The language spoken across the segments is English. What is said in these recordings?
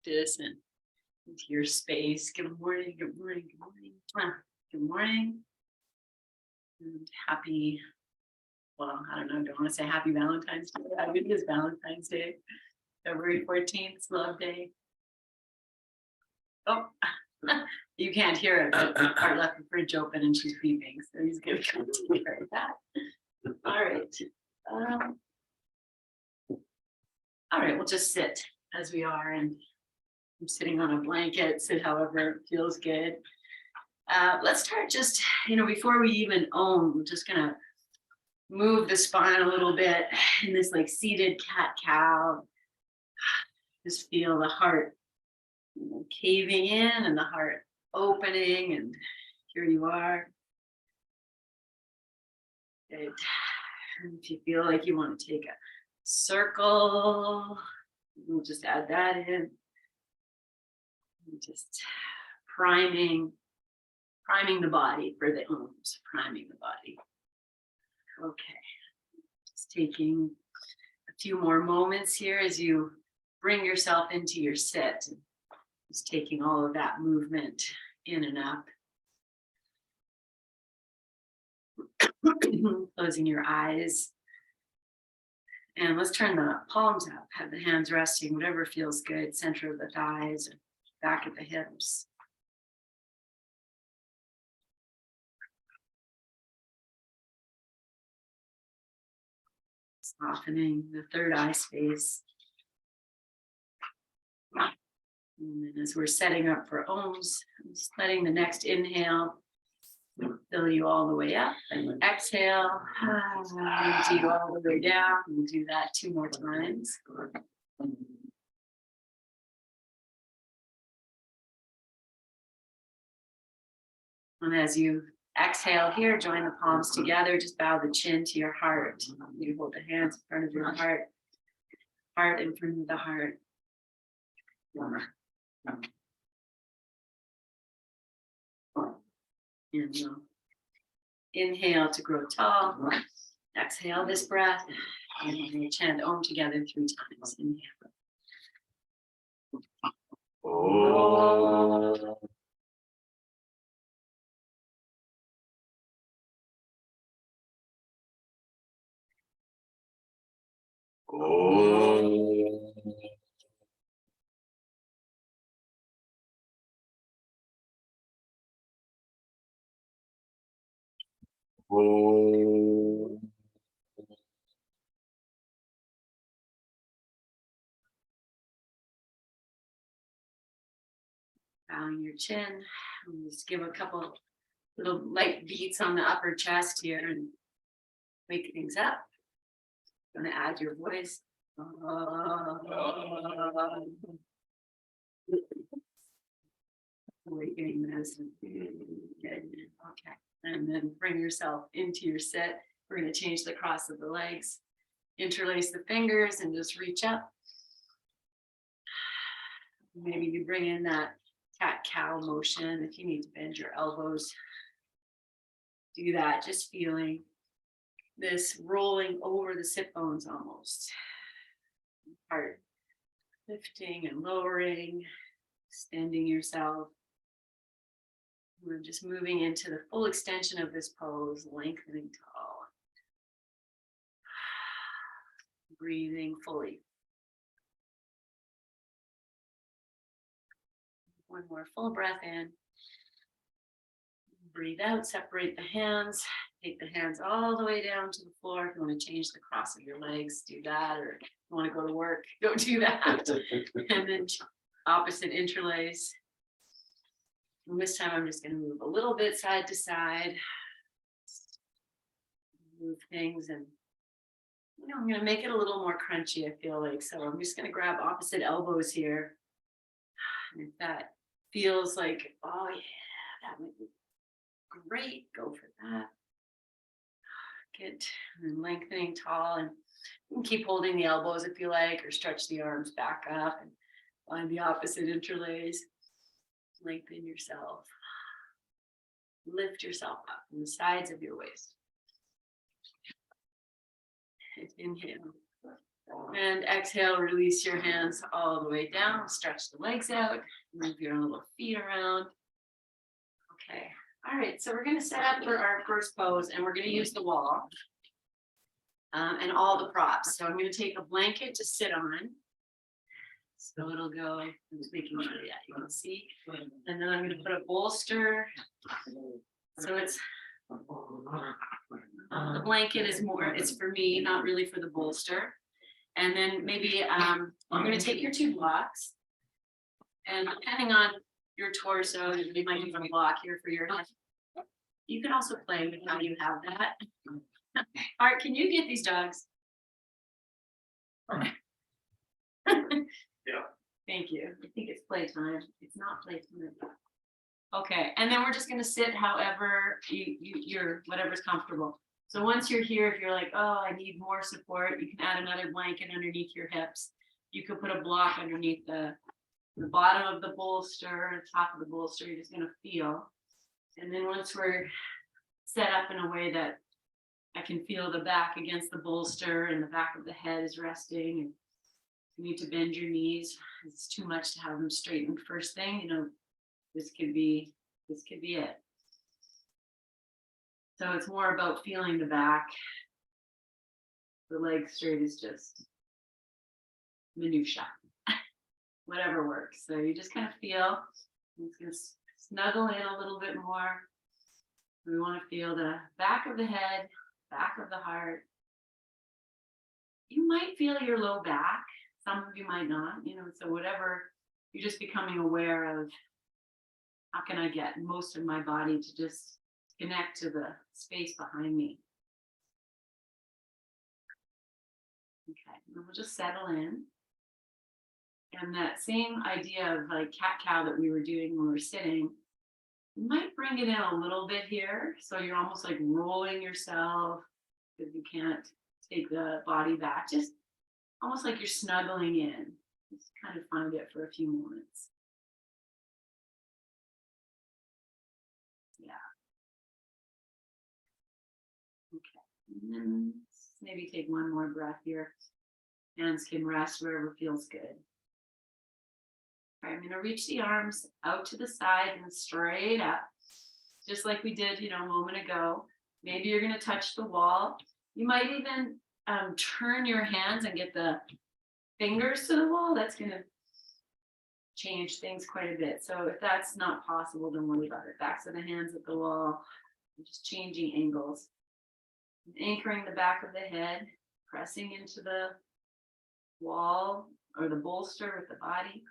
practice and into your space. Good morning, good morning, good morning. Good morning. And happy, well, I don't know, don't want to say happy Valentine's Day. I think it's Valentine's Day, February 14th, it's Love Day. Oh, you can't hear it, but Art left the fridge open and she's beeping, so he's going to come to care of that. All right. All right, we'll just sit as we are, and I'm sitting on a blanket, sit however feels good. Let's start just, before we even we're just gonna move the spine a little bit in this like seated cat-cow. Just feel the heart caving in and the heart opening, and here you are. Good. And if you feel like you want to take a circle, we'll just add that in. Just priming the body for the ums, priming the body. Okay, just taking a few more moments here as you bring yourself into your sit. Just taking all of that movement in and up. Closing your eyes. And let's turn the palms up, have the hands resting, whatever feels good, center of the thighs, back of the hips. Softening the third eye space. And then as we're setting up for Oms, I'm just letting the next inhale fill you all the way up, and exhale, empty you all the way down. We'll do that 2 more times. And as you exhale here, join the palms together, just bow the chin to your heart. You hold the hands in front of your heart, heart in front of the heart. And inhale to grow tall. Exhale this breath. And we'll chant Om together 3 times. Inhale. Om. Bowing your chin. And just give a couple little light beats on the upper chest here and wake things up. Going to add your voice. Awakening this. Okay. And then bring yourself into your sit. We're going to change the cross of the legs. Interlace the fingers and just reach up. Maybe you bring in that cat-cow motion. If you need to bend your elbows, do that. Just feeling this rolling over the sit bones almost. Heart lifting and lowering, extending yourself. We're just moving into the full extension of this pose, lengthening tall. Breathing fully. One more full breath in. Breathe out, separate the hands. Take the hands all the way down to the floor. If you want to change the cross of your legs, do that. Or if you want to go to work, go do that. And then opposite interlace. And this time I'm just going to move a little bit side to side. Move things, and I'm going to make it a little more crunchy, I feel like. So I'm just going to grab opposite elbows here. And if that feels like, oh yeah, that would be great, go for that. Good. And then lengthening tall, and you can keep holding the elbows if you like, or stretch the arms back up and find the opposite interlace. Lengthen yourself. Lift yourself up from the sides of your waist. Inhale. And exhale, release your hands all the way down, stretch the legs out, move your little feet around. Okay, all right, so we're gonna set up for our first pose and we're gonna use the wall and all the props. So I'm gonna take a blanket to sit on. So it'll go, I'm just making sure, yeah, you can see. And then I'm gonna put a bolster. So it's, the blanket is more, it's for me, not really for the bolster. And then maybe you're gonna take your 2 blocks. And depending on your torso, you might use a block here for your head. You can also play with how you have that. Art, can you get these dogs? Yeah. Thank you. I think it's playtime. It's not playtime. Okay, and then we're just gonna sit however you're whatever's comfortable. So once you're here, if you're like, oh, I need more support, you can add another blanket underneath your hips. You could put a block underneath the bottom of the bolster, top of the bolster. You're just gonna feel. And then once we're set up in a way that I can feel the back against the bolster and the back of the head is resting, and you need to bend your knees. It's too much to have them straightened first thing, you know, this could be it. So it's more about feeling the back. The leg straight is just minutia, whatever works. So you just kind of feel, it's going to snuggle in a little bit more. We want to feel the back of the head, back of the heart. You might feel your low back. Some of you might not, you know, so whatever, you're just becoming aware of how can I get most of my body to just connect to the space behind me. Okay, and we'll just settle in. And that same idea of like cat-cow that we were doing when we were sitting, you might bring it in a little bit here. So you're almost like rolling yourself because you can't take the body back. Just almost like you're snuggling in. Just kind of find it for a few moments. Yeah. Okay. And then maybe take one more breath here. Hands can rest wherever feels good. All right, I'm going to reach the arms out to the side and straight up, just like we did, you know, a moment ago. Maybe you're going to touch the wall. You might even turn your hands and get the fingers to the wall. That's going to change things quite a bit. So if that's not possible, don't worry about it. Backs of the hands at the wall, just changing angles. Anchoring the back of the head, pressing into the wall or the bolster with the body.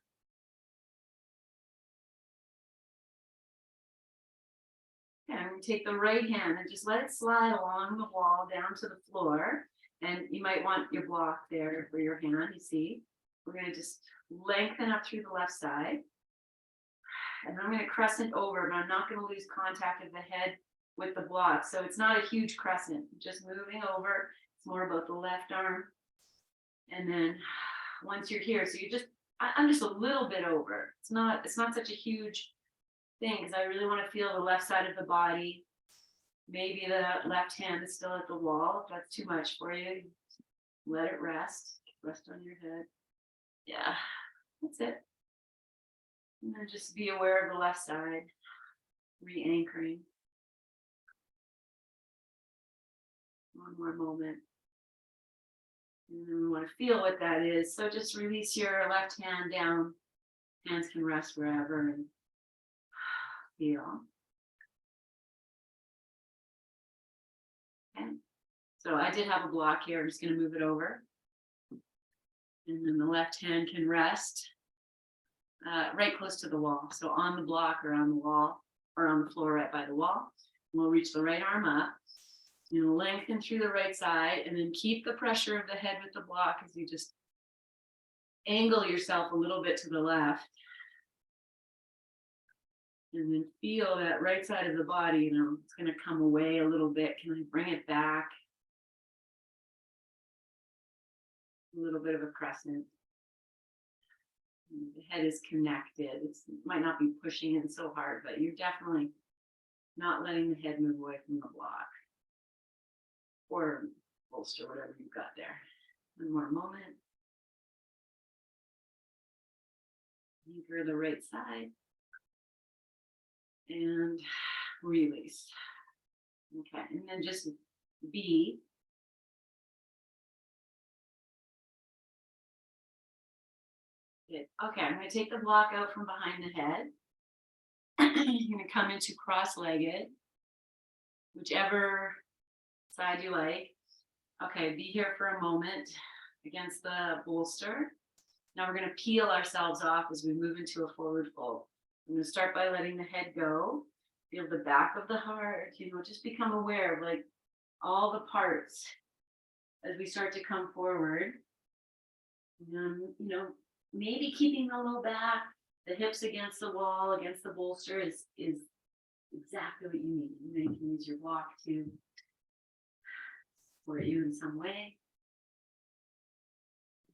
Okay, I'm going to take the right hand and just let it slide along the wall down to the floor. And you might want your block there for your hand, you see. We're going to just lengthen up through the left side. And I'm going to crescent over, but I'm not going to lose contact of the head with the block. So it's not a huge crescent, just moving over. It's more about the left arm. And then once you're here, so you just, I'm just a little bit over. It's not such a huge thing because I really want to feel the left side of the body. Maybe the left hand is still at the wall. If that's too much for you, let it rest. Rest on your head. Yeah, that's it. And then just be aware of the left side, re-anchoring. One more moment. And then we want to feel what that is. So just release your left hand down. Hands can rest wherever and feel. Okay. So I did have a block here. I'm just going to move it over. And then the left hand can rest right close to the wall. So on the block or on the wall or on the floor right by the wall. And we'll reach the right arm up. You know, lengthen through the right side and then keep the pressure of the head with the block as you just angle yourself a little bit to the left. And then feel that right side of the body, you know, it's going to come away a little bit. Can I bring it back? A little bit of a crescent. And the head is connected. It might not be pushing in so hard, but you're definitely not letting the head move away from the block or bolster, whatever you've got there. One more moment. Anchor the right side. And release. Okay, and then just be. Good. Okay, I'm going to take the block out from behind the head. You're going to come into cross-legged, whichever side you like. Okay, be here for a moment against the bolster. Now we're going to peel ourselves off as we move into a forward fold. I'm going to start by letting the head go. Feel the back of the heart, just become aware of like all the parts as we start to come forward. Maybe keeping the low back, the hips against the wall, against the bolster is exactly what you need. You can use your block to support you in some way.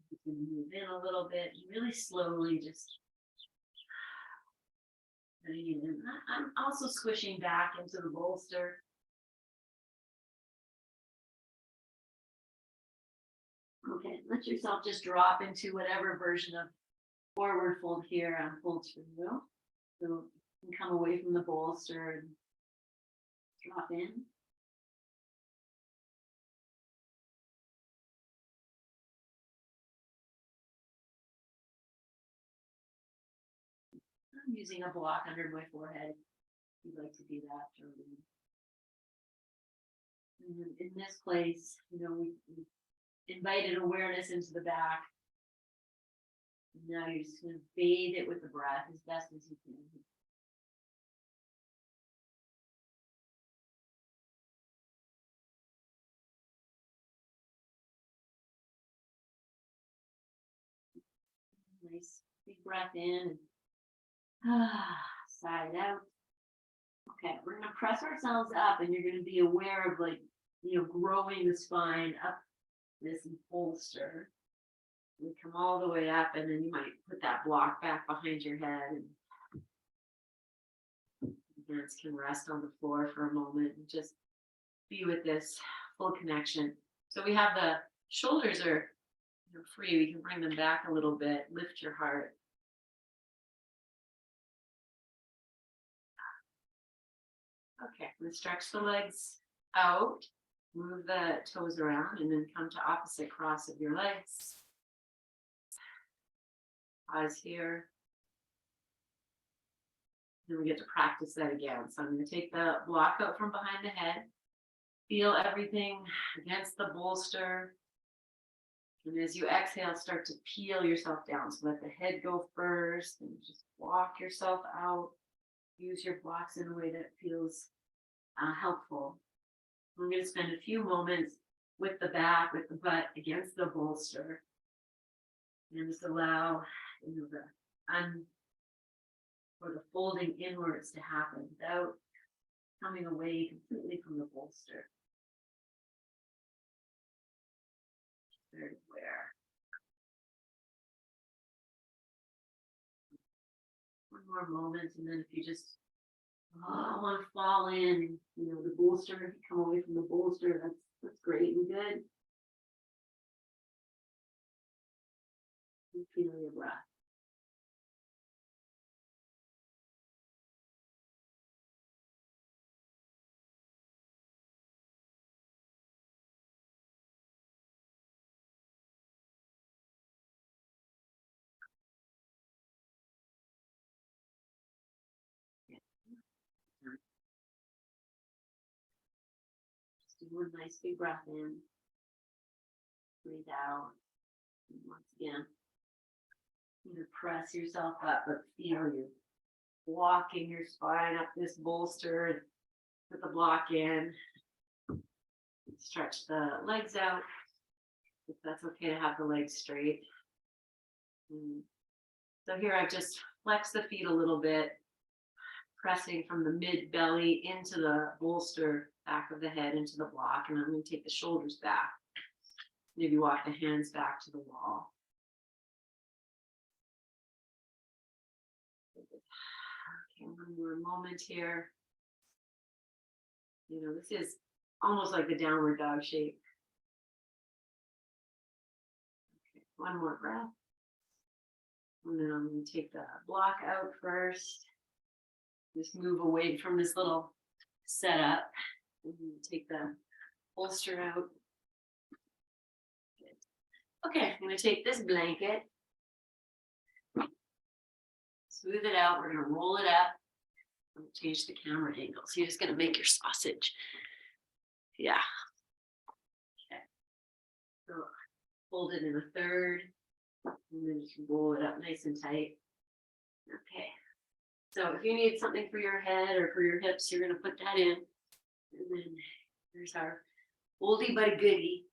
You can move in a little bit, really slowly, just letting it in. I'm also squishing back into the bolster. Okay, let yourself just drop into whatever version of forward fold here unfolds for you. So you can come away from the bolster and drop in. I'm using a block under my forehead. If you'd like to do that. And in this place, we invited awareness into the back. Now you're just going to bathe it with the breath as best as you can. Nice big breath in and sigh it out. Okay, we're going to press ourselves up and you're going to be aware of growing the spine up this bolster. We come all the way up and then you might put that block back behind your head and hands can rest on the floor for a moment and just be with this full connection. So we have the shoulders are free. We can bring them back a little bit, lift your heart. Okay, let's stretch the legs out, move the toes around, and then come to opposite cross of your legs. Pause here. Then we get to practice that again. So I'm going to take the block out from behind the head, feel everything against the bolster. And as you exhale, start to peel yourself down. So let the head go first and just walk yourself out. Use your blocks in a way that feels helpful. I'm going to spend a few moments with the back, with the butt against the bolster. And just allow the folding inwards to happen without coming away completely from the bolster. Very aware. One more moment, and then if you just want to fall in, the bolster, come away from the bolster, that's great and good. And feel your breath. Just do one nice big breath in. Breathe out. And once again, press yourself up, but feel you walking your spine up this bolster. Put the block in. Stretch the legs out. If that's okay to have the legs straight. So here I've just flexed the feet a little bit, pressing from the mid belly into the bolster, back of the head into the block, and I'm going to take the shoulders back. Maybe walk the hands back to the wall. Okay, one more moment here. This is almost like the downward dog shape. One more breath. And then I'm going to take the block out first. Just move away from this little setup. And take the bolster out. Good. Okay, I'm going to take this blanket. Smooth it out. We're going to roll it up. I'm going to change the camera angle. So you're just going to make your sausage. Yeah. Okay. So fold it in a third. And then just roll it up nice and tight. Okay. So if you need something for your head or for your hips, you're going to put that in. And then there's our oldie but a goodie.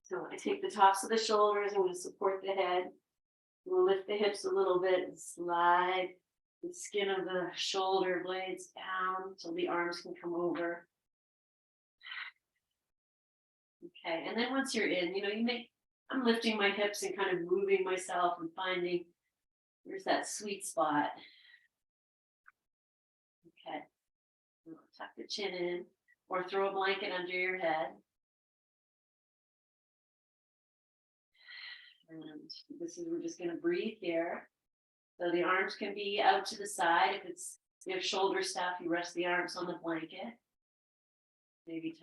So I take the tops of the shoulders. I'm going to support the head. We'll lift the hips a little bit and slide the skin of the shoulder blades down so the arms can come over. Okay, and then once you're in, I'm lifting my hips and kind of moving myself and finding there's that sweet spot. Okay, tuck the chin in or throw a blanket under your head. And we're just going to breathe here. So the arms can be out to the side. If you have shoulder stuff, you rest the arms on the blanket. Maybe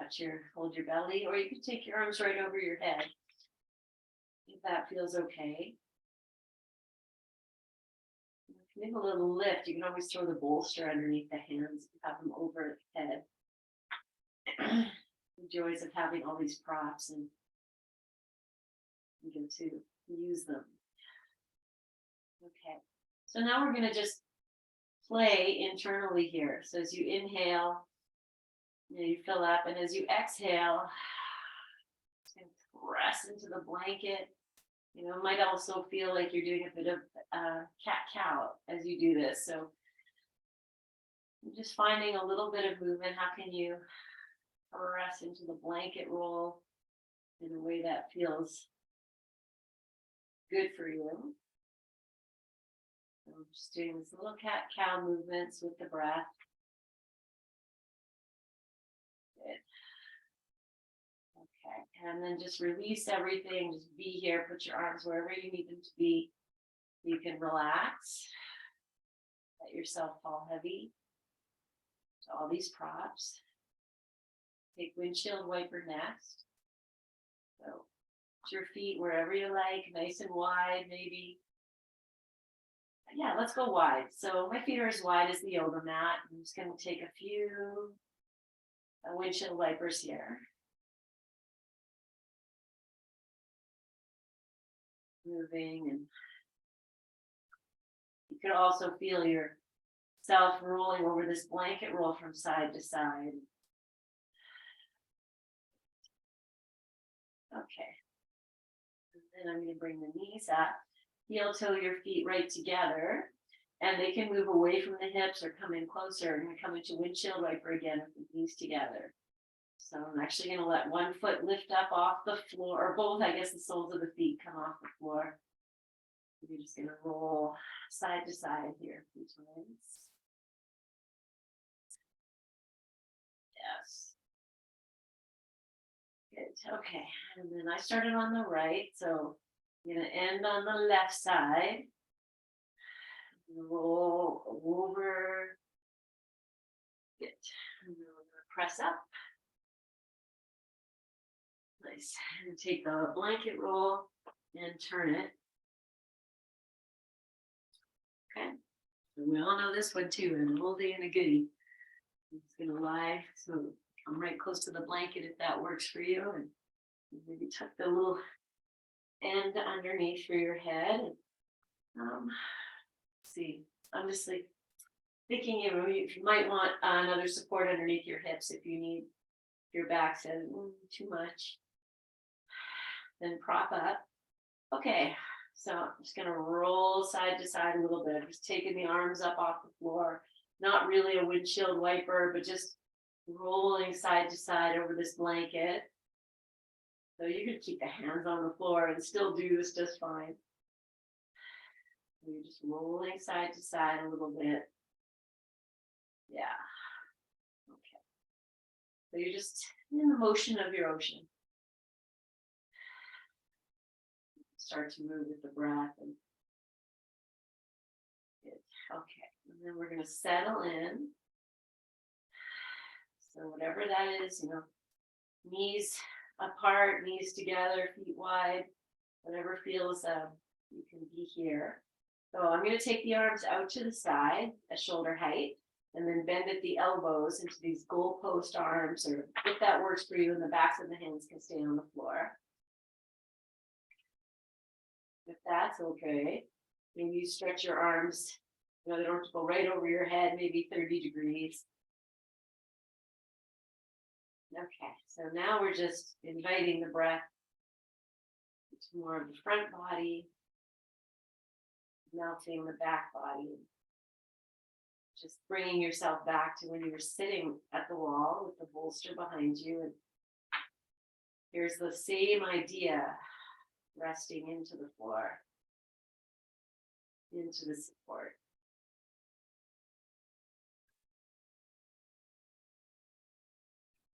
hold your belly, or you can take your arms right over your head. If that feels okay. If you need a little lift, you can always throw the bolster underneath the hands and have them over the head. The joys of having all these props and you get to use them. Okay, so now we're going to just play internally here. So as you inhale, you fill up, and as you exhale, just going to press into the blanket. It might also feel like you're doing a bit of cat-cow as you do this. So I'm just finding a little bit of movement. How can you press into the blanket roll in a way that feels good for you? So I'm just doing this little cat-cow movements with the breath. Good. Okay, and then just release everything. Just be here. Put your arms wherever you need them to be. You can relax. Let yourself fall heavy to all these props. Take windshield wiper next. So put your feet wherever you like, nice and wide, maybe. Yeah, let's go wide. So my feet are as wide as the yoga mat. I'm just going to take a few windshield wipers here. Moving, and you could also feel yourself rolling over this blanket roll from side to side. Okay. And then I'm going to bring the knees up. Heel toe your feet right together, and they can move away from the hips or come in closer. I'm going to come into windshield wiper again with the knees together. So I'm actually going to let one foot lift up off the floor, or both, I guess the soles of the feet come off the floor. You're just going to roll side to side here a few times. Yes. Good. Okay. And then I started on the right, so I'm going to end on the left side. Roll over. Good. And then we're going to press up. Nice. And take the blanket roll and turn it. Okay. So we all know this one too, and an oldie and a goodie. I'm just going to lie. So come right close to the blanket if that works for you. And maybe tuck the little end underneath for your head. And, see, I'm just like thinking, you might want another support underneath your hips if you need. Your back says too much. Then prop up. Okay, so I'm just going to roll side to side a little bit. Just taking the arms up off the floor. Not really a windshield wiper, but just rolling side to side over this blanket. So you can keep the hands on the floor and still do this just fine. So you're just rolling side to side a little bit. Yeah. Okay. So you're just in the motion of your ocean. start to move with the breath. And good. Okay, and then we're going to settle in. So whatever that is, knees apart, knees together, feet wide, whatever feels you can be here. So I'm going to take the arms out to the side at shoulder height, and then bend at the elbows into these goalpost arms, or if that works for you, and the backs of the hands can stay on the floor. If that's okay, maybe you stretch your arms, they don't have to go right over your head, maybe 30 degrees. Okay, so now we're just inviting the breath into more of the front body, melting the back body. Just bringing yourself back to when you were sitting at the wall with the bolster behind you. And here's the same idea, resting into the floor, into the support.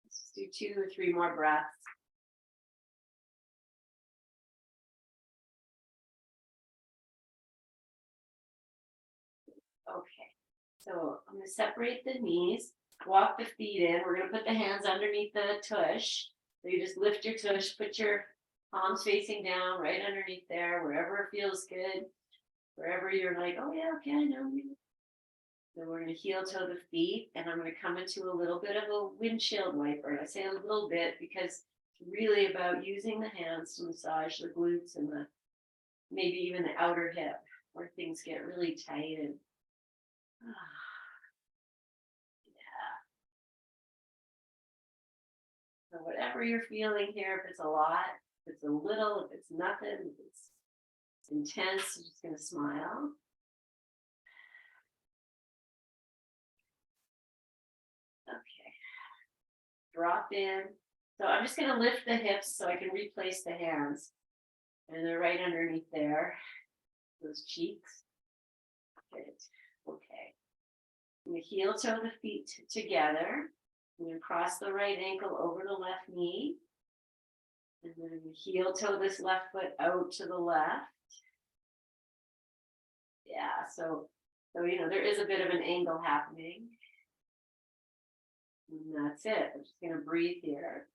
Let's do 2 or 3 more breaths. Okay. So I'm going to separate the knees, walk the feet in. We're going to put the hands underneath the tush. So you just lift your tush, put your palms facing down, right underneath there, wherever it feels good, wherever you're like, oh yeah, okay, I know. Then we're going to heel toe the feet, and I'm going to come into a little bit of a windshield wiper. I say a little bit because it's really about using the hands to massage the glutes and maybe even the outer hip where things get really tight and So whatever you're feeling here, if it's a lot, if it's a little, if it's nothing, if it's intense, you're just going to smile. Okay. Drop in. So I'm just going to lift the hips so I can replace the hands. And they're right underneath there. Those cheeks. Good. Okay. I'm going to heel toe the feet together. I'm going to cross the right ankle over the left knee. And then heel toe this left foot out to the left. Yeah, so there is a bit of an angle happening. And that's it. I'm just going to breathe here.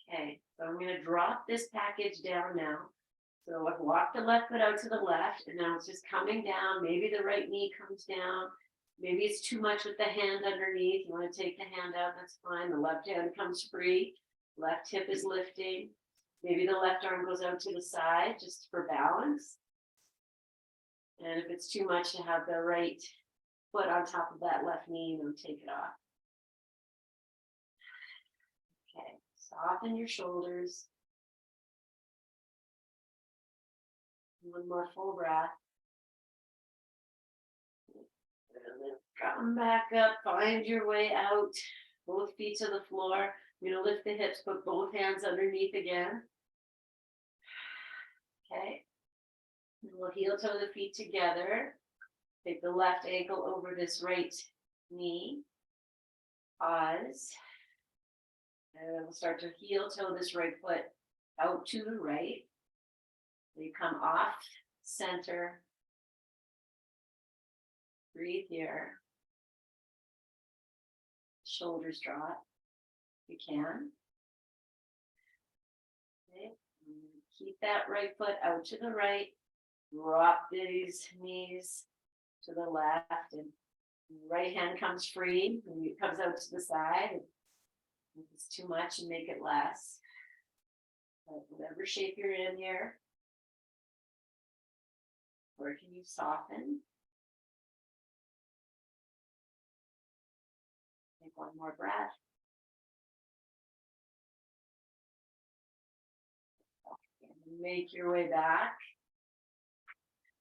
Okay, so I'm going to drop this package down now. So I've walked the left foot out to the left, and now it's just coming down. Maybe the right knee comes down. Maybe it's too much with the hand underneath. You want to take the hand out, that's fine. The left hand comes free. Left hip is lifting. Maybe the left arm goes out to the side just for balance. And if it's too much to have the right foot on top of that left knee, take it off. Okay, soften your shoulders. One more full breath. And then come back up, find your way out. Both feet to the floor. I'm going to lift the hips, put both hands underneath again. Okay. And we'll heel toe the feet together. Take the left ankle over this right knee. Pause. And then we'll start to heel toe this right foot out to the right. You come off center. Breathe here. Shoulders drop. You can. Okay. Keep that right foot out to the right. Drop these knees to the left, and right hand comes free. And it comes out to the side. If it's too much, and make it less. But whatever shape you're in here. Or can you soften? Take one more breath. And make your way back.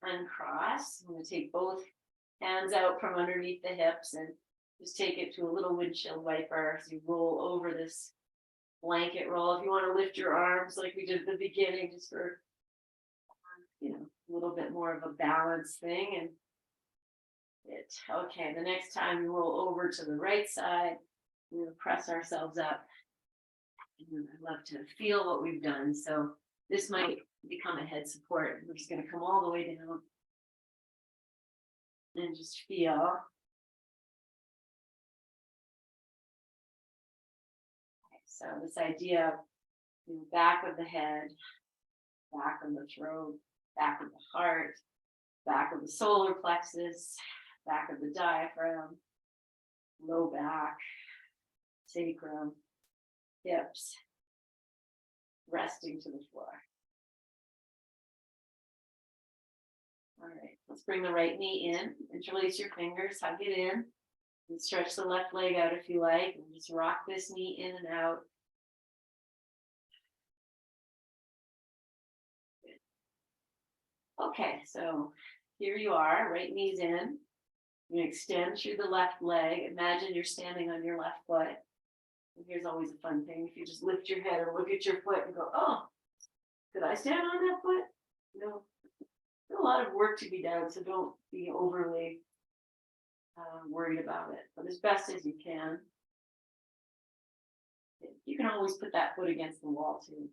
Uncross. I'm going to take both hands out from underneath the hips and just take it to a little windshield wiper as you roll over this blanket roll. If you want to lift your arms like we did at the beginning, just for a little bit more of a balance thing. And okay, the next time you roll over to the right side, We're gonna press ourselves up. And I love to feel what we've done. So this might become a head support. We're just gonna come all the way down and just feel. So this idea of the back of the head, back of the throat, back of the heart, back of the solar plexus, back of the diaphragm, low back, sacrum, hips, resting to the floor. All right, let's bring the right knee in, interlace your fingers, hug it in, and stretch the left leg out if you like, and just rock this knee in and out. Okay, so here you are, right knee's in. You extend through the left leg. Imagine you're standing on your left foot. And here's always a fun thing. If you just lift your head and look at your foot and go, oh, did I stand on that foot? No. There's a lot of work to be done, so don't be overly worried about it. But as best as you can. You can always put that foot against the wall too.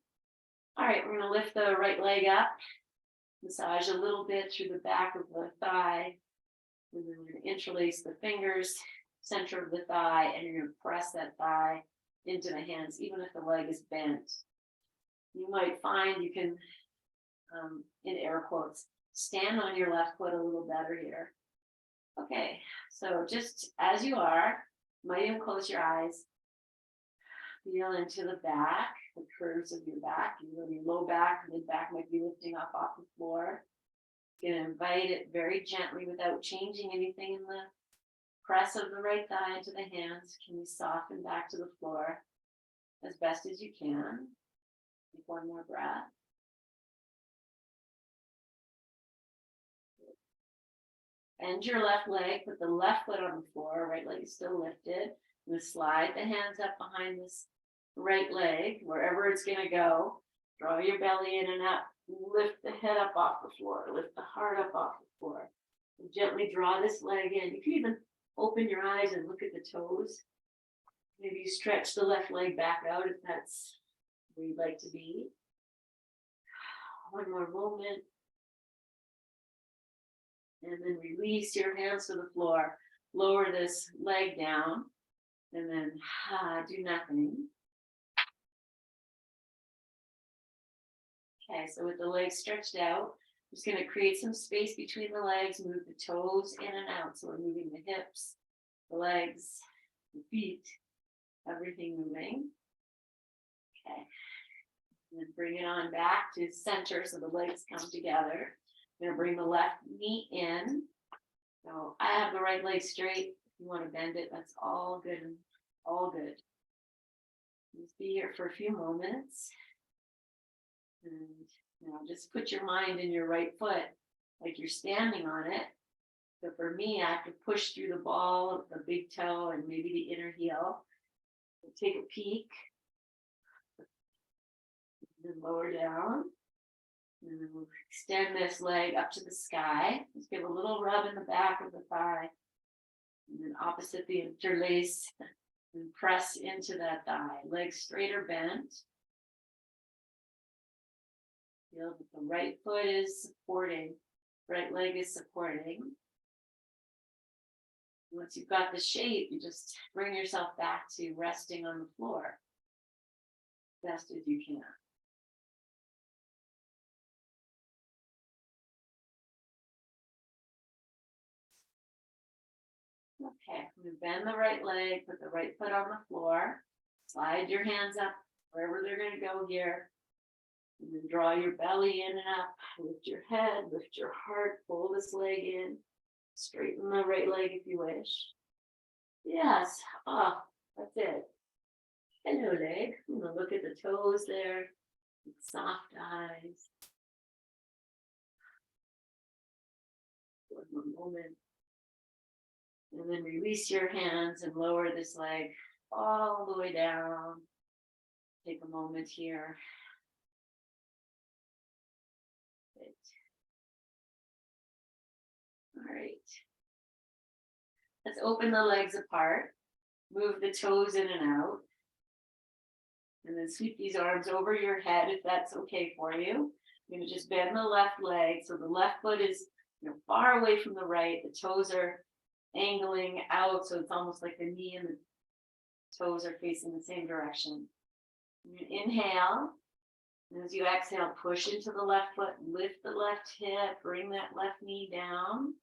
All right, we're going to lift the right leg up. Massage a little bit through the back of the thigh. And then we're going to interlace the fingers, center of the thigh, and you're going to press that thigh into the hands, even if the leg is bent. You might find you can, in air quotes, stand on your left foot a little better here. Okay, so just as you are, you might even close your eyes. Feel into the back, the curves of your back. Your low back, mid back might be lifting up off the floor. You're going to invite it very gently without changing anything in the press of the right thigh into the hands. Can you soften back to the floor as best as you can? Take one more breath. Bend your left leg, put the left foot on the floor, right leg is still lifted. I'm going to slide the hands up behind this right leg, wherever it's going to go. Draw your belly in and up. Lift the head up off the floor. Lift the heart up off the floor. And gently draw this leg in. You can even open your eyes and look at the toes. Maybe you stretch the left leg back out if that's where you'd like to be. One more moment. And then release your hands to the floor. Lower this leg down. And then do nothing. Okay, so with the legs stretched out, I'm just going to create some space between the legs, move the toes in and out. So we're moving the hips, the legs, the feet, everything moving. Okay, and then bring it on back to center so the legs come together. I'm going to bring the left knee in. So I have the right leg straight. If you want to bend it, that's all good. All good. Just be here for a few moments. And just put your mind in your right foot like you're standing on it. So for me, I have to push through the ball of the big toe and maybe the inner heel. Take a peek. And then lower down. And then we'll extend this leg up to the sky. Just give a little rub in the back of the thigh. And then opposite the interlace and press into that thigh. Legs straight or bent. Feel that the right foot is supporting, right leg is supporting. Once you've got the shape, you just bring yourself back to resting on the floor best as you can. Okay, I'm going to bend the right leg, put the right foot on the floor, slide your hands up wherever they're going to go here. And then draw your belly in and up, lift your head, lift your heart, pull this leg in, straighten the right leg if you wish. Yes, that's it. Hello leg, I'm gonna look at the toes there, with soft eyes. One more moment. And then release your hands and lower this leg all the way down. Take a moment here. All right. Let's open the legs apart. Move the toes in and out. And then sweep these arms over your head if that's okay for you. You're going to just bend the left leg. So the left foot is far away from the right. The toes are angling out. So it's almost like the knee and the toes are facing the same direction. You inhale. And as you exhale, push into the left foot, lift the left hip, bring that left knee down.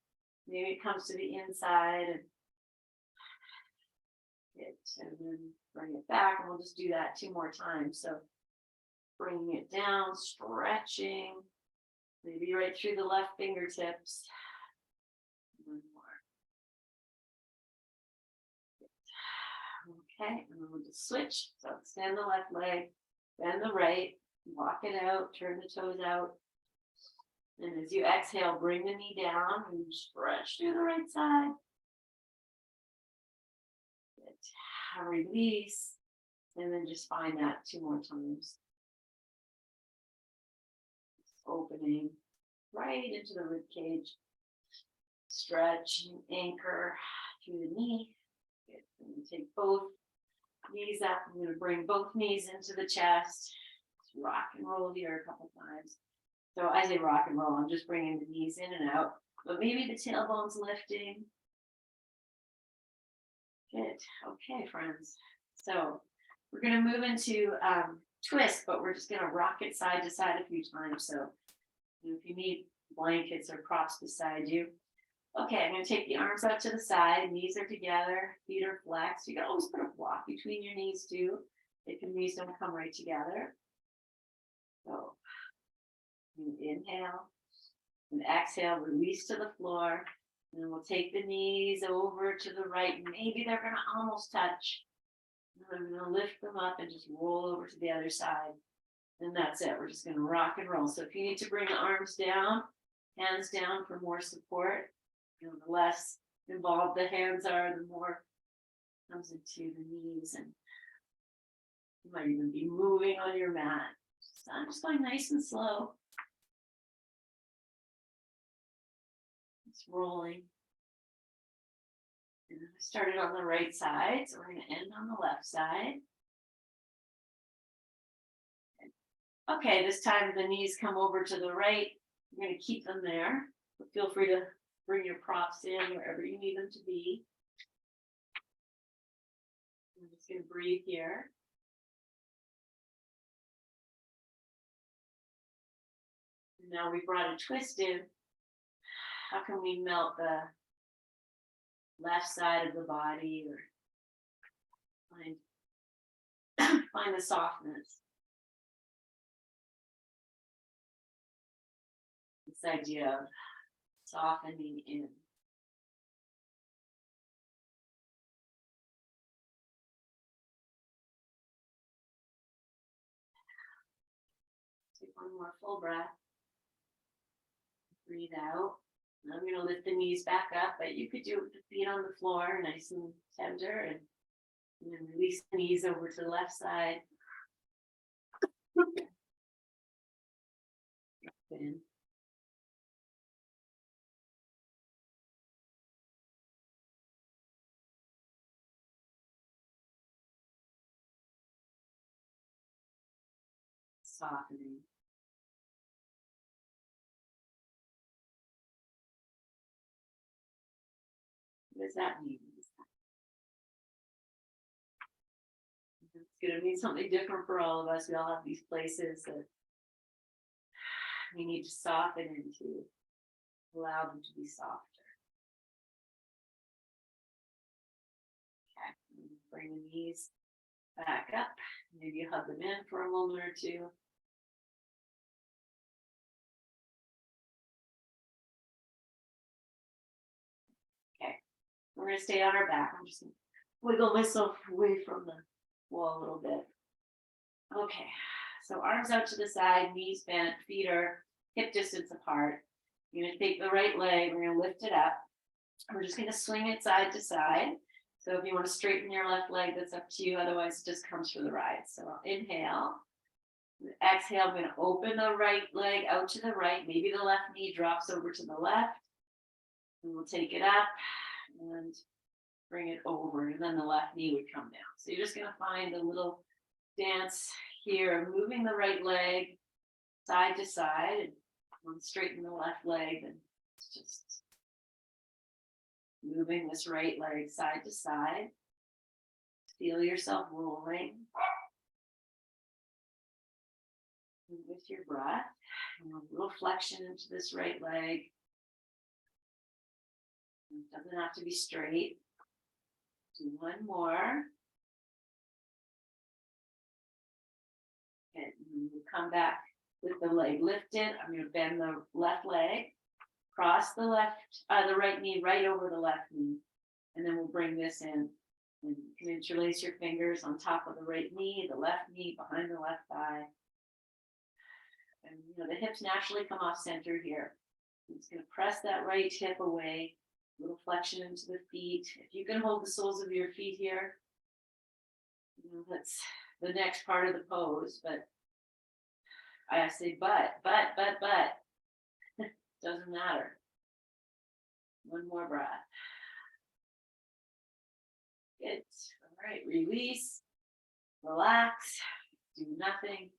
Maybe it comes to the inside and then bring it back. And we'll just do that 2 more times. So bringing it down, stretching, maybe right through the left fingertips. 1 more. Okay, and then we'll just switch. So extend the left leg, bend the right, walk it out, turn the toes out. And as you exhale, bring the knee down and stretch through the right side. Good. Release. And then just find that 2 more times. Opening right into the rib cage. Stretch and anchor through the knee. Good. And you take both knees up. I'm going to bring both knees into the chest. Just rock and roll here a couple times. So as I rock and roll, I'm just bringing the knees in and out, but maybe the tailbone's lifting. Good. Okay, friends. So we're going to move into twist, but we're just going to rock it side to side a few times. So if you need blankets or props beside you. Okay, I'm going to take the arms out to the side. Knees are together. Feet are flexed. You can always put a block between your knees too, if your knees don't come right together. So inhale and exhale, release to the floor. And then we'll take the knees over to the right. Maybe they're going to almost touch. And I'm going to lift them up and just roll over to the other side. And that's it. We're just going to rock and roll. So if you need to bring the arms down, hands down for more support, the less involved the hands are, the more comes into the knees. And you might even be moving on your mat. So I'm just going nice and slow. Rolling. And I started on the right side, so we're going to end on the left side. Okay, this time the knees come over to the right. You're going to keep them there, but feel free to bring your props in wherever you need them to be. I'm just going to breathe here. And now we brought a twist in. How can we melt the left side of the body or find the softness? This idea of softening in. Take 1 more full breath. Breathe out. I'm going to lift the knees back up, but you could do it with the feet on the floor, nice and tender, and then release the knees over to the left side. In. Softening. What does that mean? It's going to mean something different for all of us. We all have these places that we need to soften into, allow them to be softer. Okay, bring the knees back up. Maybe you hug them in for a moment or two. Okay, we're going to stay on our back. I'm just going to wiggle myself away from the wall a little bit. Okay, so arms out to the side, knees bent, feet are hip distance apart. You're going to take the right leg, we're going to lift it up. We're just going to swing it side to side. So if you want to straighten your left leg, that's up to you. Otherwise, it just comes for the ride. So inhale. Exhale, I'm going to open the right leg out to the right. Maybe the left knee drops over to the left. And we'll take it up and bring it over, and then the left knee would come down. So you're just gonna find a little dance here, moving the right leg side to side, and straighten the left leg, and it's just moving this right leg side to side. Feel yourself rolling with your breath. And a little flexion into this right leg. It doesn't have to be straight. Do one more. And we'll come back with the leg lifted. I'm going to bend the left leg, cross the right knee right over the left knee, and then we'll bring this in. And you can interlace your fingers on top of the right knee, the left knee behind the left thigh. And the hips naturally come off center here. I'm just going to press that right hip away, a little flexion into the feet. If you can hold the soles of your feet here, that's the next part of the pose. But I say but. Doesn't matter. One more breath. Good. All right, release, relax, do nothing.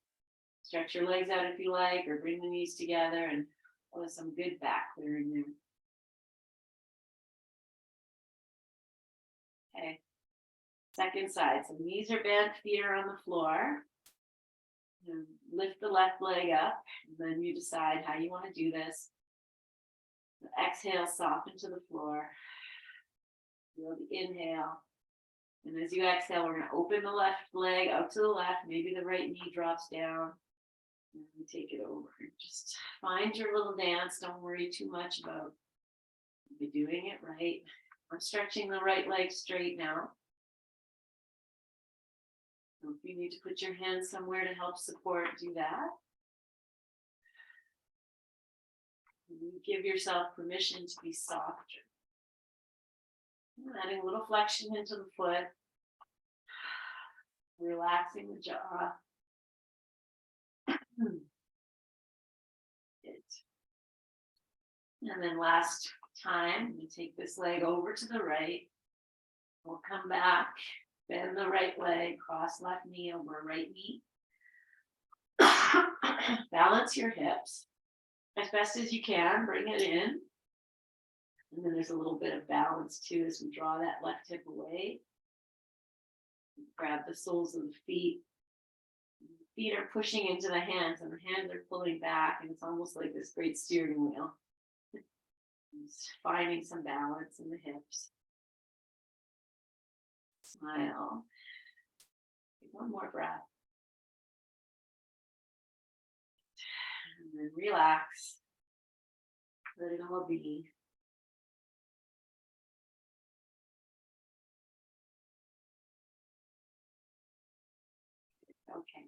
Stretch your legs out if you like, or bring the knees together, and some good back clearing there. Okay. Second side. So knees are bent, feet are on the floor. And lift the left leg up, and then you decide how you want to do this. Exhale, soften to the floor. Feel the inhale. And as you exhale, we're going to open the left leg out to the left. Maybe the right knee drops down. And we take it over. Just find your little dance. Don't worry too much about you doing it right. I'm stretching the right leg straight now. So if you need to put your hands somewhere to help support, do that. And you give yourself permission to be softer. Adding a little flexion into the foot. Relaxing the jaw. And then last time, we take this leg over to the right. We'll come back, bend the right leg, cross left knee over right knee. Balance your hips as best as you can, bring it in. And then there's a little bit of balance too as we draw that left hip away. Grab the soles of the feet. The feet are pushing into the hands, and the hands are pulling back, and it's almost like this great steering wheel. Just finding some balance in the hips. Smile. Take one more breath. And then relax. Let it all be. Okay.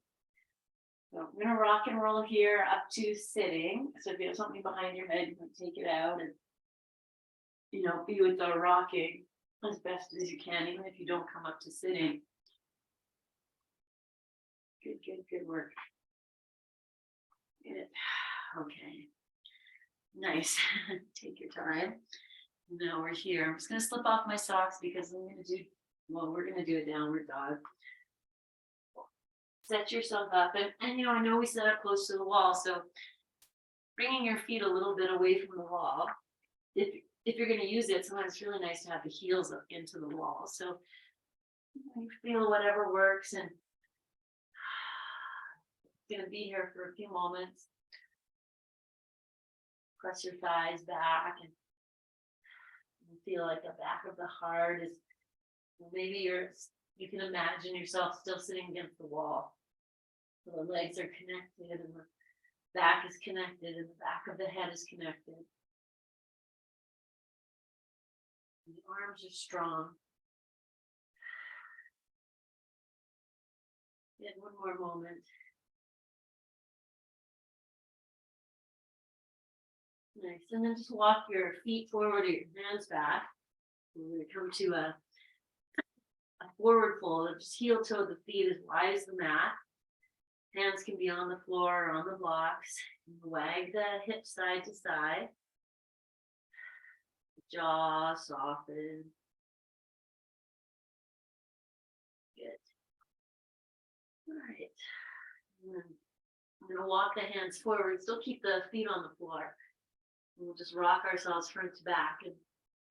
So I'm going to rock and roll here up to sitting. So if you have something behind your head, you can take it out and, be with the rocking as best as you can, even if you don't come up to sitting. Good work. Good. Okay. Nice. Take your time. Now we're here. I'm just going to slip off my socks because we're going to do a downward dog. Set yourself up, and I know we set up close to the wall, so bringing your feet a little bit away from the wall. If you're going to use it, sometimes it's really nice to have the heels up into the wall. So you feel whatever works, and it's going to be here for a few moments. Press your thighs back and feel like the back of the heart is, maybe you can imagine yourself still sitting against the wall. So the legs are connected, and the back is connected, and the back of the head is connected. And the arms are strong. And one more moment. Nice. And then just walk your feet forward or your hands back. We're going to come to a forward fold. Just heel toe the feet as wide as the mat. Hands can be on the floor or on the blocks. Wag the hips side to side. Jaw soften. All right. And then I'm going to walk the hands forward, still keep the feet on the floor. And we'll just rock ourselves front to back. And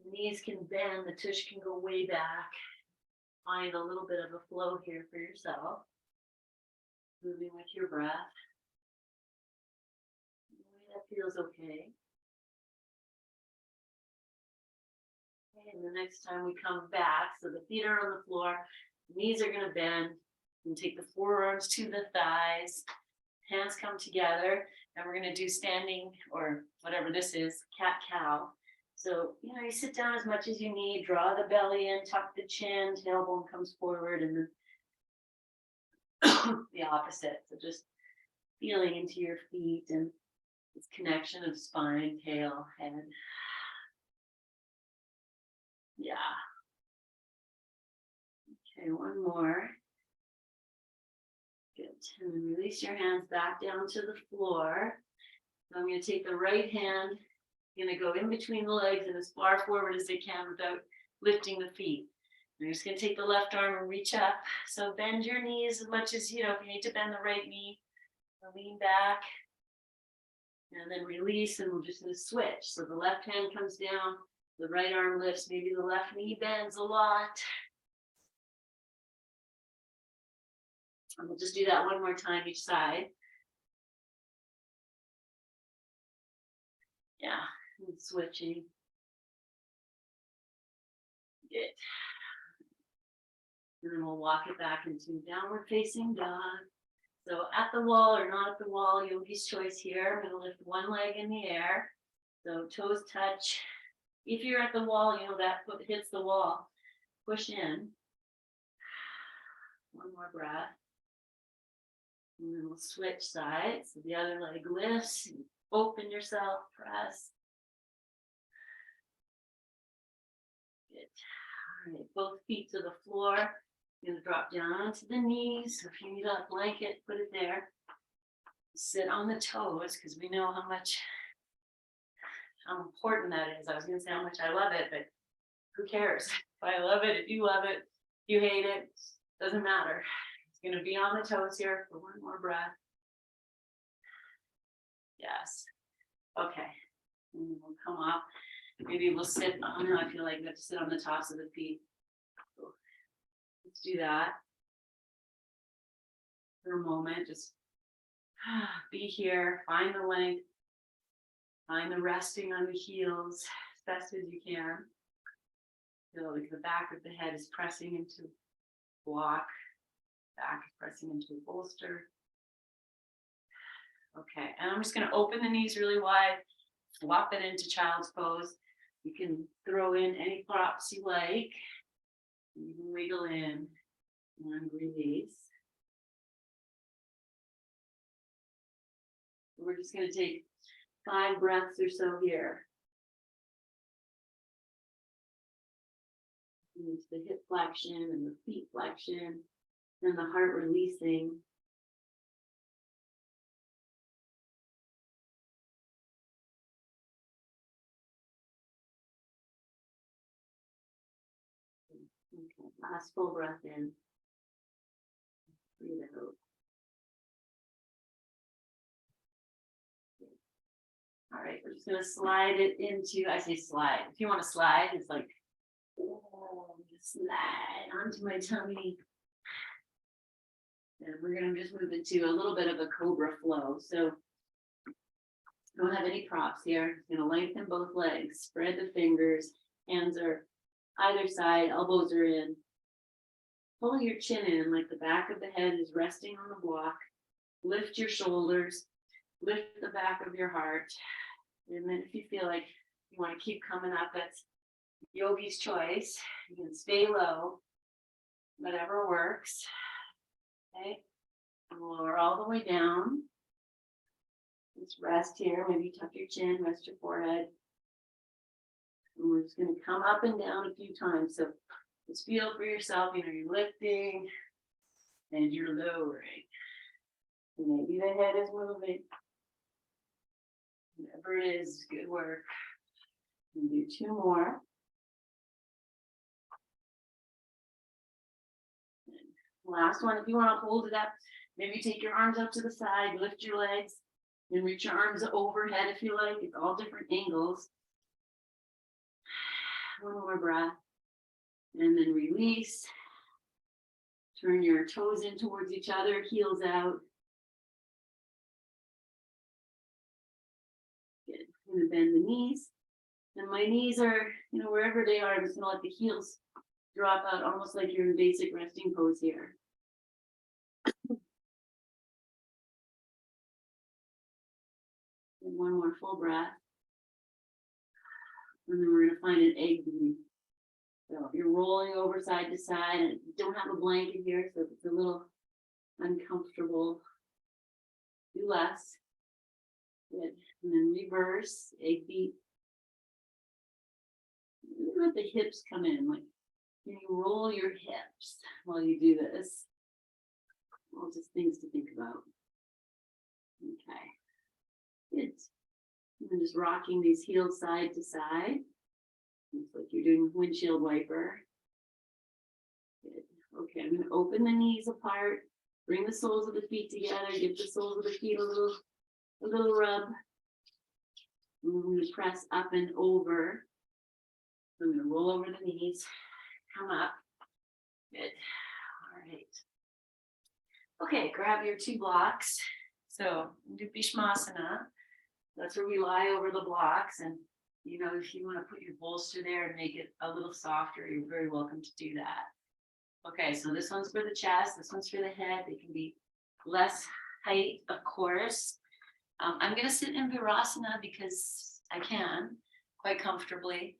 the knees can bend, the tush can go way back. Find a little bit of a flow here for yourself. Moving with your breath. That feels okay. And the next time we come back, so the feet are on the floor, knees are going to bend, and take the forearms to the thighs, hands come together, and we're going to do standing, or whatever this is, cat-cow. So, you sit down as much as you need, draw the belly in, tuck the chin, tailbone comes forward, and then the opposite. So just feeling into your feet and this connection of spine, tail, head. Yeah. Okay, one more. Good. And then release your hands back down to the floor. So I'm going to take the right hand, I'm going to go in between the legs and as far forward as I can without lifting the feet. I'm just going to take the left arm and reach up. So bend your knees as much as, if you need to bend the right knee, lean back. And then release, and we're just going to switch. So the left hand comes down, the right arm lifts, maybe the left knee bends a lot. And we'll just do that one more time each side. Yeah, and switching. Good. And then we'll walk it back into downward facing dog. So at the wall or not at the wall, yogi's choice here. I'm going to lift one leg in the air. So toes touch. If you're at the wall, that foot hits the wall. Push in. One more breath. And then we'll switch sides. So the other leg lifts. Open yourself. Press. Good. All right. Both feet to the floor. You're going to drop down onto the knees. So if you need a blanket, put it there. Sit on the toes because we know how important that is. I was going to say how much I love it, but who cares? If I love it, if you love it, if you hate it, doesn't matter. It's going to be on the toes here for one more breath. Yes. Okay. And we'll come up. Maybe we'll sit on, I feel like we have to sit on the tops of the feet. So let's do that for a moment. Just be here, find the length, find the resting on the heels as best as you can. Feel like the back of the head is pressing into block, back is pressing into a bolster. Okay, and I'm just going to open the knees really wide, flop it into child's pose. You can throw in any props you like. You can wiggle in and release. We're just going to take 5 breaths or so here. Into the hip flexion and the feet flexion and the heart releasing. Okay, last full breath in. Breathe out. All right, we're just going to slide it into, I say slide. If you want to slide, it's like, oh, slide onto my tummy. And we're going to just move into a little bit of a cobra flow. So don't have any props here. I'm going to lengthen both legs, spread the fingers, hands are either side, elbows are in. Pull your chin in like the back of the head is resting on the block. Lift your shoulders, lift the back of your heart. And then if you feel like you want to keep coming up, that's yogi's choice. You can stay low, whatever works. Okay, and lower all the way down. Just rest here. Maybe tuck your chin, rest your forehead. And we're just going to come up and down a few times. So just feel for yourself, you're lifting and you're lowering. And maybe the head is moving. Whatever it is, good work. We'll do 2 more. Last one, if you want to hold it up, maybe take your arms out to the side, lift your legs, and reach your arms overhead if you like. It's all different angles. One more breath. And then release. Turn your toes in towards each other, heels out. Good. I'm going to bend the knees. And my knees are, wherever they are, I'm just going to let the heels drop out almost like you're in basic resting pose here. And one more full breath. And then we're going to find an egg beat. So you're rolling over side to side, and you don't have a blanket here, so it's a little uncomfortable. Do less. Good. And then reverse, egg beat. Let the hips come in. Like, can you roll your hips while you do this? All just things to think about. Okay. Good. And then just rocking these heels side to side. It's like you're doing windshield wiper. Good. Okay, I'm going to open the knees apart. Bring the soles of the feet together. Give the soles of the feet a little rub. And I'm going to press up and over. I'm going to roll over the knees. Come up. Good. All right. Okay, grab your 2 blocks. So do Bishmasana. That's where we lie over the blocks. And if you want to put your bolster there and make it a little softer, you're very welcome to do that. Okay, so this one's for the chest, this one's for the head. They can be less height, of course. I'm going to sit in Virasana because I can quite comfortably.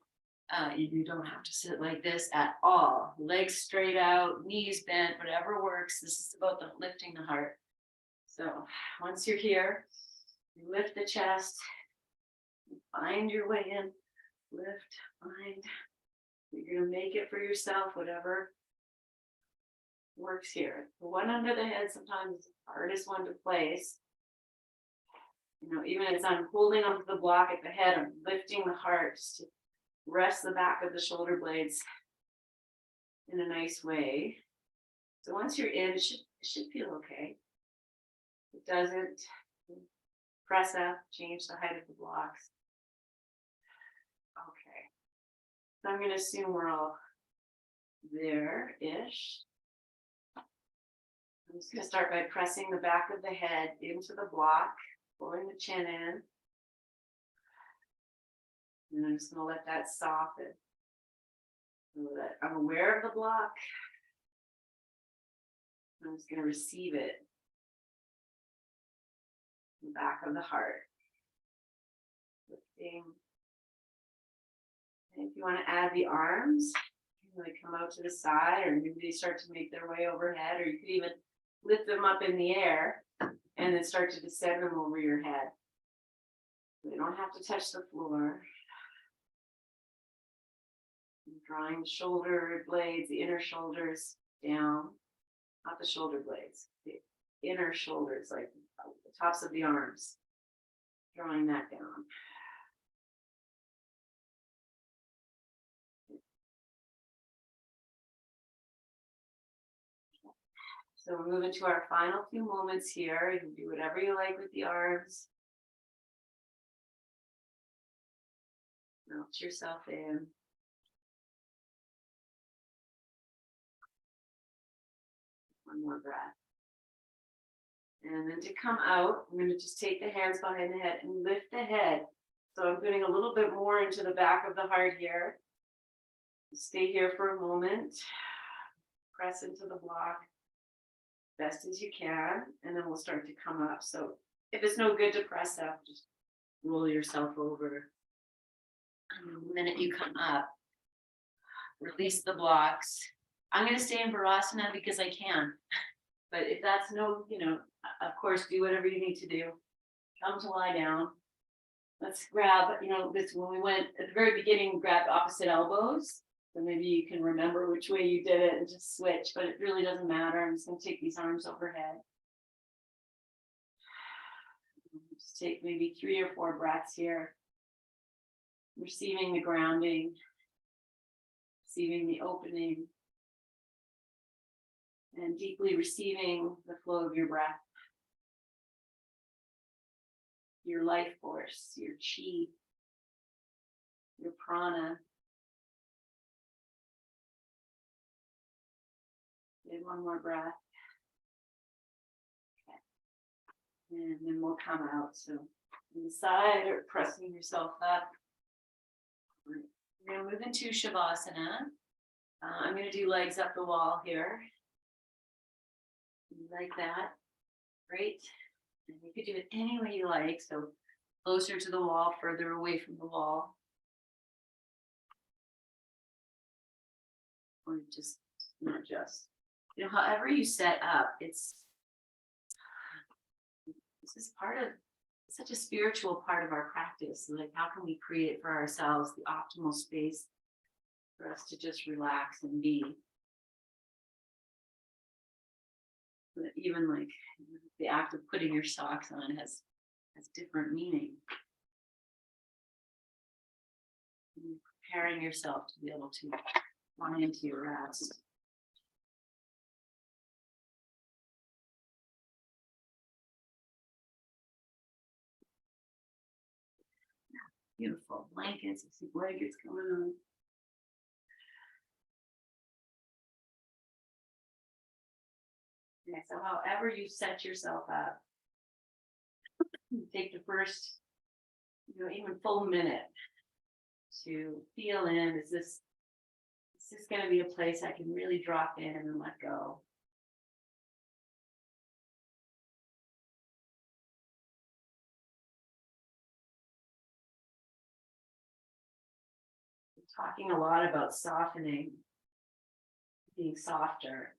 You don't have to sit like this at all. Legs straight out, knees bent, whatever works. This is about lifting the heart. So once you're here, you lift the chest. Find your way in, lift, find. You're going to make it for yourself, whatever works here. The one under the head sometimes is the hardest one to place. Even as I'm holding onto the block at the head, I'm lifting the heart just to rest the back of the shoulder blades in a nice way. So once you're in, it should feel okay. If it doesn't, press up, change the height of the blocks. Okay, so I'm going to assume we're all there-ish. I'm just going to start by pressing the back of the head into the block, pulling the chin in. And I'm just going to let that soften. So that I'm aware of the block. I'm just going to receive it. The back of the heart. Lifting. And if you want to add the arms, you can come out to the side, or maybe they start to make their way overhead, or you could even lift them up in the air and then start to descend them over your head. They don't have to touch the floor. Drawing the shoulder blades, the inner shoulders down, not the shoulder blades, the inner shoulders, like the tops of the arms, drawing that down. So we're moving to our final few moments here. You can do whatever you like with the arms. Melt yourself in. One more breath. And then to come out, I'm going to just take the hands behind the head and lift the head. So I'm putting a little bit more into the back of the heart here. Stay here for a moment. Press into the block best as you can, and then we'll start to come up. So if it's no good to press up, just roll yourself over. And the minute you come up, release the blocks. I'm going to stay in Virasana because I can. But if that's no, of course, do whatever you need to do. Come to lie down. Let's grab, this when we went at the very beginning, grab opposite elbows. So maybe you can remember which way you did it and just switch, but it really doesn't matter. I'm just going to take these arms overhead. Just take maybe 3 or 4 breaths here. Receiving the grounding, receiving the opening. And deeply receiving the flow of your breath, your life force, your chi, your prana. And one more breath. Okay. And then we'll come out. So on the side or pressing yourself up. We're going to move into Shavasana. I'm going to do legs up the wall here. Like that. Great. And you could do it any way you like. So closer to the wall, further away from the wall. Or just, not just. You know, however you set up, this is part of such a spiritual part of our practice. Like, how can we create for ourselves the optimal space for us to just relax and be? But even like the act of putting your socks on has different meaning. And preparing yourself to be able to fly into your rest. Beautiful blankets. I see blankets coming on. Okay, so however you set yourself up, take the first, even full minute to feel in, is this going to be a place I can really drop in and let go? We're talking a lot about softening, being softer.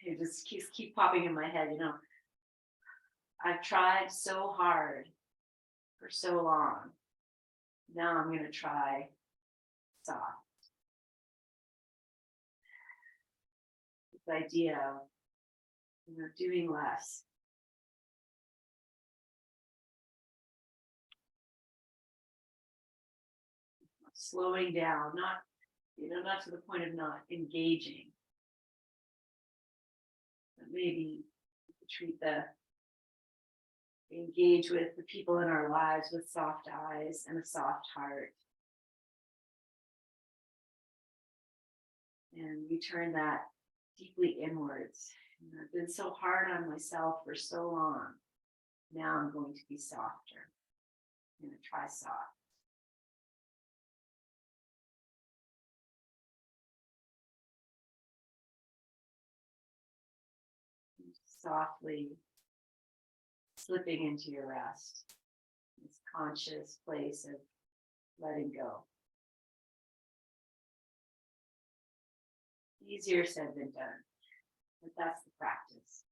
It just keep popping in my head, I've tried so hard for so long. Now I'm going to try soft. This idea of doing less. Slowing down, not to the point of not engaging. But maybe engage with the people in our lives with soft eyes and a soft heart. And we turn that deeply inwards. I've been so hard on myself for so long. Now I'm going to be softer. I'm going to try soft. Softly slipping into your rest. This conscious place of letting go. Easier said than done, but that's the practice.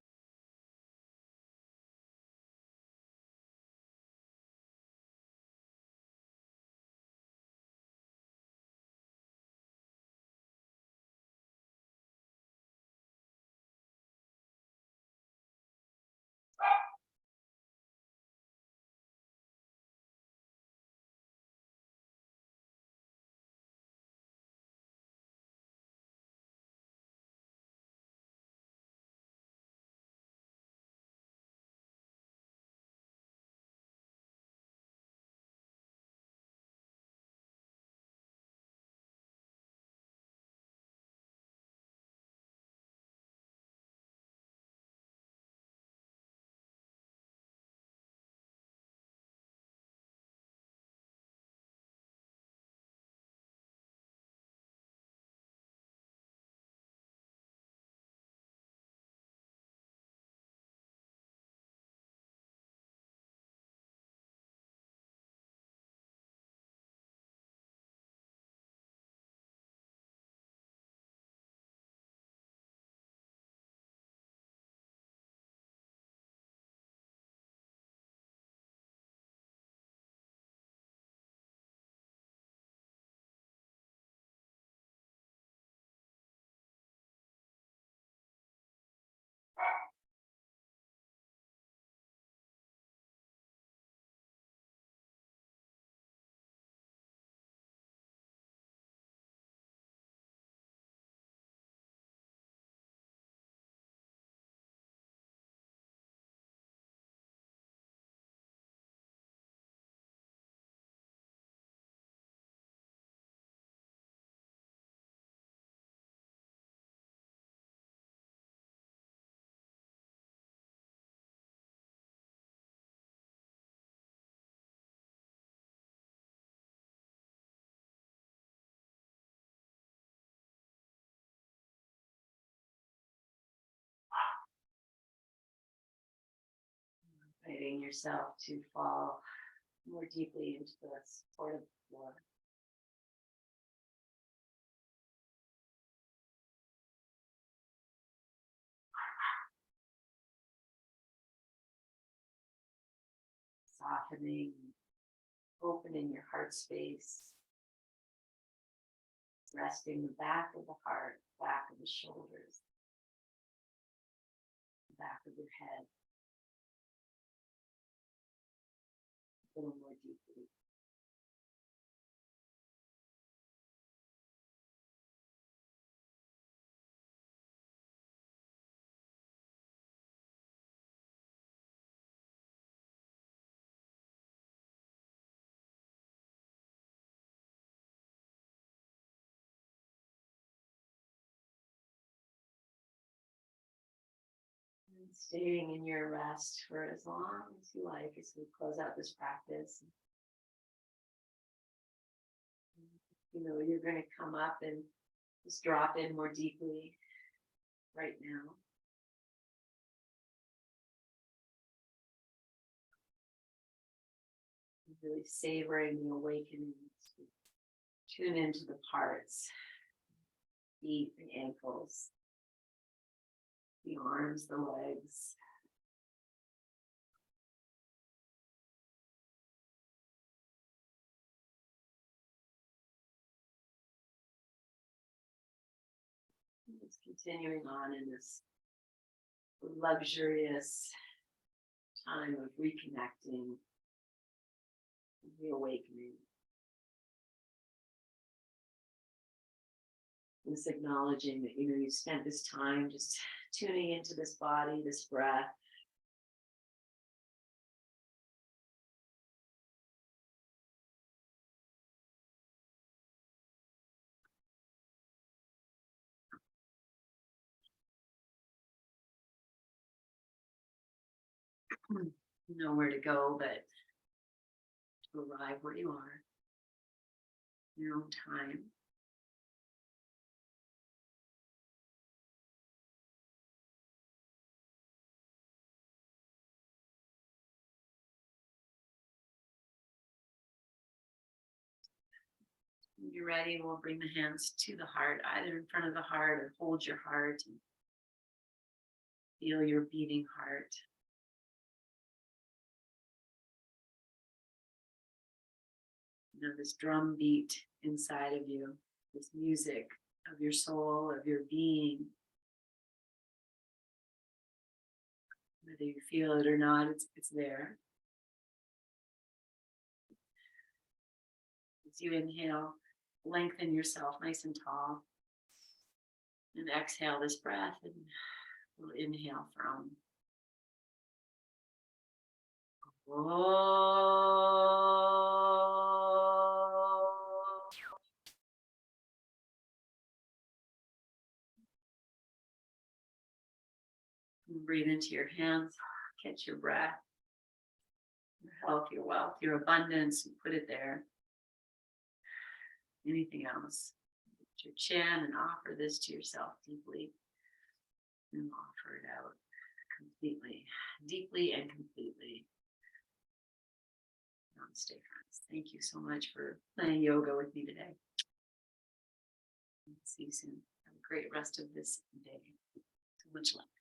Inviting yourself to fall more deeply into the supportive floor. Softening, opening your heart space, resting the back of the heart, back of the shoulders, the back of your head, a little more deeply. And staying in your rest for as long as you like as we close out this practice. You know, you're going to come up and just drop in more deeply right now. Really savoring the awakening. Tune into the parts, feet, the ankles, the arms, the legs. Just continuing on in this luxurious time of reconnecting, reawakening. This acknowledging that, you know, you spent this time just tuning into this body, this breath. Nowhere to go but to arrive where you are, your own time. When you're ready, we'll bring the hands to the heart, either in front of the heart or hold your heart and feel your beating heart. You know, this drum beat inside of you, this music of your soul, of your being. Whether you feel it or not, it's there. As you inhale, lengthen yourself nice and tall. And exhale this breath, and we'll inhale from. Breathe into your hands, catch your breath, your health, your wealth, your abundance, and put it there. Anything else? Lift your chin and offer this to yourself deeply, and offer it out completely, deeply and completely. Namaste, friends. Thank you so much for playing yoga with me today. See you soon. Have a great rest of this day. So much love.